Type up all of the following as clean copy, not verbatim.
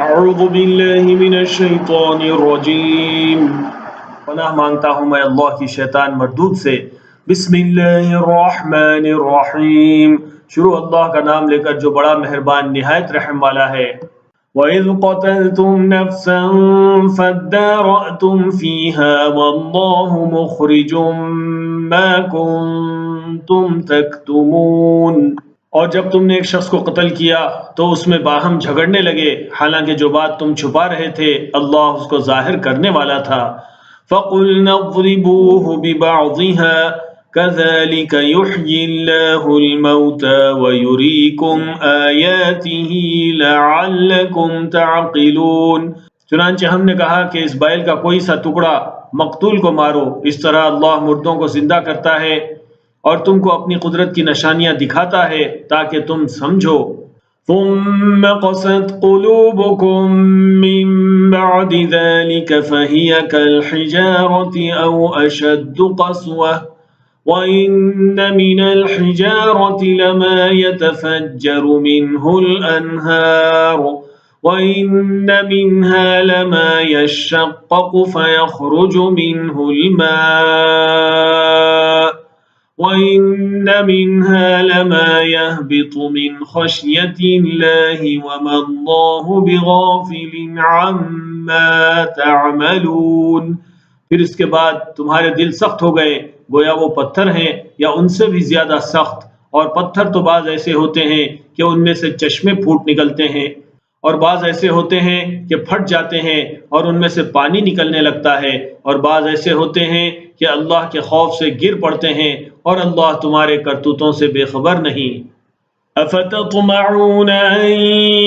اعوذ باللہ من الشیطان الرجیم، پناہ مانگتا ہوں میں اللہ کی شیطان مردود سے۔ بسم اللہ الرحمن الرحیم، شروع اللہ کا نام لے کر جو بڑا مہربان نہایت رحم والا ہے۔ وَإِذْ قَتَلْتُمْ نَفْسًا فَادَّارَأْتُمْ فِيهَا وَاللَّهُ مُخْرِجٌ مَا كُنْتُمْ تَكْتُمُونَ۔ اور جب تم نے ایک شخص کو قتل کیا تو اس میں باہم جھگڑنے لگے، حالانکہ جو بات تم چھپا رہے تھے اللہ اس کو ظاہر کرنے والا تھا۔ فَقُلْنَا اضْرِبُوهُ بِبَعْضِهَا كَذَلِكَ يُحْيِي اللَّهُ الْمَوْتَى وَيُرِيكُمْ آيَاتِهِ لَعَلَّكُمْ تَعْقِلُونَ۔ چنانچہ ہم نے کہا کہ اس بیل کا کوئی سا ٹکڑا مقتول کو مارو، اس طرح اللہ مردوں کو زندہ کرتا ہے اور تم کو اپنی قدرت کی نشانیاں دکھاتا ہے تاکہ تم سمجھو۔ ثم قست قلوبكم من بعد ذلك فهي كالحجارة أو أشد قسوة وإن من الحجارة لما يتفجر منه الأنهار وإن منها لما يشقق فيخرج منه الماء وَإِنَّ مِنْهَا لَمَا يَهْبِطُ مِنْ خَشْيَةِ اللَّهِ وَمَا اللَّهُ بِغَافِلٍ عَمَّا تَعْمَلُونَ۔ پھر اس کے بعد تمہارے دل سخت ہو گئے، گویا وہ پتھر ہیں یا ان سے بھی زیادہ سخت، اور پتھر تو بعض ایسے ہوتے ہیں کہ ان میں سے چشمے پھوٹ نکلتے ہیں، اور بعض ایسے ہوتے ہیں کہ پھٹ جاتے ہیں اور ان میں سے پانی نکلنے لگتا ہے، اور بعض ایسے ہوتے ہیں کہ اللہ کے خوف سے گر پڑتے ہیں، اور اللہ تمہارے کرتوتوں سے بے خبر نہیں۔ افتطمعون ان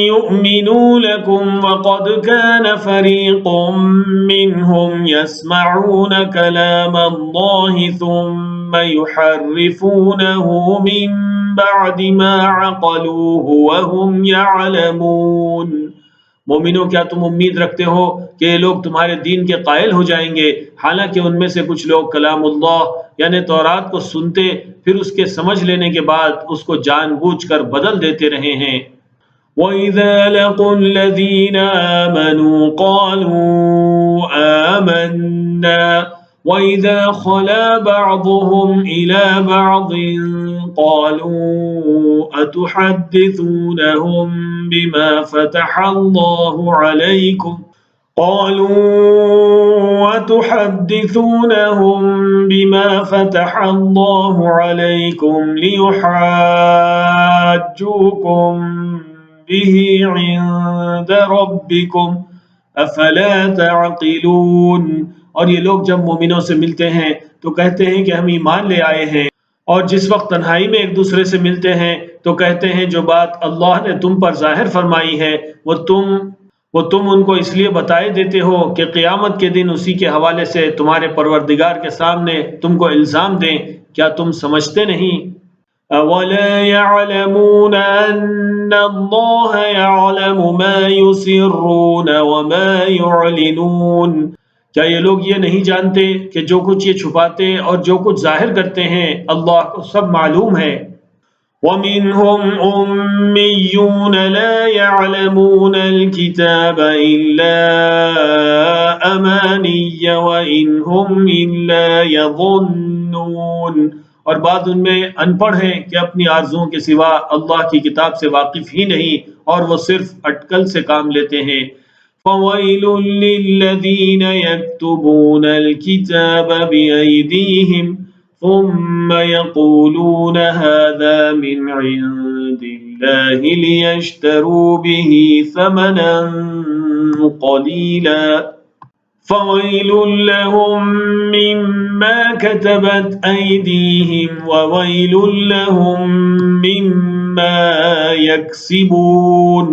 يؤمنوا لكم وقد كان فريق منهم يسمعون كلام الله ثم يحرفونه من بعد ما عقلوه وهم يعلمون۔ مومنوں، کیا تم امید رکھتے ہو کہ یہ لوگ تمہارے دین کے قائل ہو جائیں گے، حالانکہ ان میں سے کچھ لوگ کلام اللہ یعنی تورات کو سنتے پھر اس کے سمجھ لینے کے بعد اس کو جان بوجھ کر بدل دیتے رہے ہیں۔ وَإِذَا لَقُوا الَّذِينَ آمَنُوا قَالُوا آمَنَّا وَإِذَا خَلَا بَعْضُهُمْ إِلَى بَعْضٍ قَالُوا أَتُحَدِّثُونَهُم بِمَا فَتَحَ اللَّهُ عَلَيْكُمْ لِيُحَاجُّوكُم بِهِ عِندَ رَبِّكُمْ أَفَلَا تَعْقِلُونَ۔ اور یہ لوگ جب مومنوں سے ملتے ہیں تو کہتے ہیں کہ ہم ایمان لے آئے ہیں، اور جس وقت تنہائی میں ایک دوسرے سے ملتے ہیں تو کہتے ہیں جو بات اللہ نے تم پر ظاہر فرمائی ہے وہ تم ان کو اس لیے بتائے دیتے ہو کہ قیامت کے دن اسی کے حوالے سے تمہارے پروردگار کے سامنے تم کو الزام دیں۔ کیا تم سمجھتے نہیں؟ أَوَلَا يَعْلَمُونَ أَنَّ اللَّهَ يَعْلَمُ مَا يُسِرُّونَ وَمَا يُعْلِنُونَ۔ کیا یہ لوگ یہ نہیں جانتے کہ جو کچھ یہ چھپاتے اور جو کچھ ظاہر کرتے ہیں اللہ کو سب معلوم ہے۔ وَمِنْهُمْ أُمِّيُّونَ لَا يَعْلَمُونَ الْكِتَابَ إِلَّا أَمَانِيَّ وَإِنْ هُمْ إِلَّا يَظُنُّونَ۔ اور بعض ان میں ان پڑھ ہیں کہ اپنی آرزوؤں کے سوا اللہ کی کتاب سے واقف ہی نہیں، اور وہ صرف اٹکل سے کام لیتے ہیں۔ فَوَيْلٌ لِّلَّذِينَ يَكْتُبُونَ الْكِتَابَ بِأَيْدِيهِمْ ثُمَّ يَقُولُونَ هَذَا مِنْ عِندِ اللَّهِ لِيَشْتَرُوا بِهِ ثَمَنًا قَلِيلًا فَوَيْلٌ لَّهُم مِّمَّا كَتَبَتْ أَيْدِيهِمْ وَوَيْلٌ لَّهُم مِّمَّا يَكْسِبُونَ۔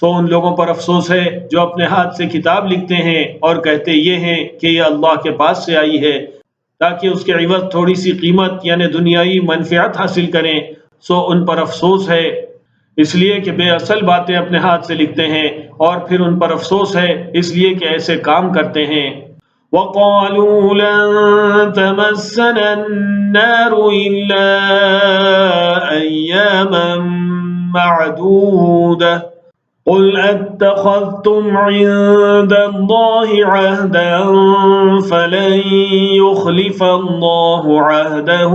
سو ان لوگوں پر افسوس ہے جو اپنے ہاتھ سے کتاب لکھتے ہیں اور کہتے یہ ہیں کہ یہ اللہ کے پاس سے آئی ہے، تاکہ اس کے عوض تھوڑی سی قیمت یعنی دنیائی منفعت حاصل کریں۔ سو ان پر افسوس ہے، اس لیے کہ بے اصل باتیں اپنے ہاتھ سے لکھتے ہیں، اور پھر ان پر افسوس ہے اس لیے کہ ایسے کام کرتے ہیں۔ وَقَالُوا لَن تَمَسَّنَا النَّارُ إِلَّا أَيَّامًا مَّعْدُودَةً قل اتخذتم عند الله عهدا فلن يخلف الله عهده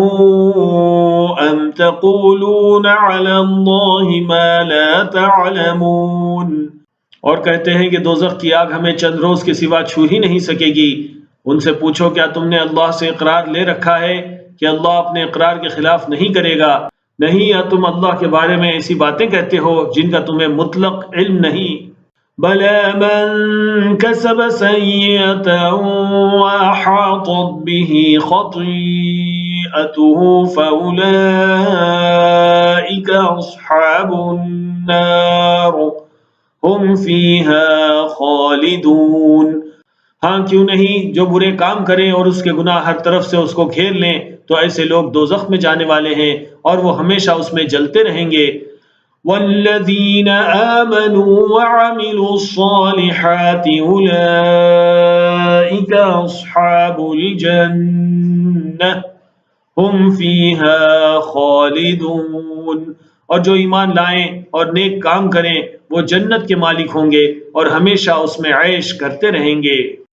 ام تقولون على الله ما لا تعلمون۔ اور کہتے ہیں کہ دوزخ کی آگ ہمیں چند روز کے سوا چھو ہی نہیں سکے گی۔ ان سے پوچھو کیا تم نے اللہ سے اقرار لے رکھا ہے کہ اللہ اپنے اقرار کے خلاف نہیں کرے گا؟ نہیں، یا تم اللہ کے بارے میں ایسی باتیں کہتے ہو جن کا تمہیں مطلق علم نہیں۔ بَلَىٰ مَن كَسَبَ سَيِّئَةً وَأَحَاطَتْ بِهِ خَطِيئَتُهُ فَأُولَٰئِكَ أَصْحَابُ النَّارِ هُمْ فِيهَا خَالِدُونَ۔ ہاں کیوں نہیں، جو برے کام کریں اور اس کے گناہ ہر طرف سے اس کو گھیر لیں تو ایسے لوگ دوزخ میں جانے والے ہیں اور وہ ہمیشہ اس میں جلتے رہیں گے۔ والذین آمنوا وعملوا الصالحات اولئک اصحاب الجنہ ہم فیہا خالدون۔ اور جو ایمان لائیں اور نیک کام کریں وہ جنت کے مالک ہوں گے اور ہمیشہ اس میں عیش کرتے رہیں گے۔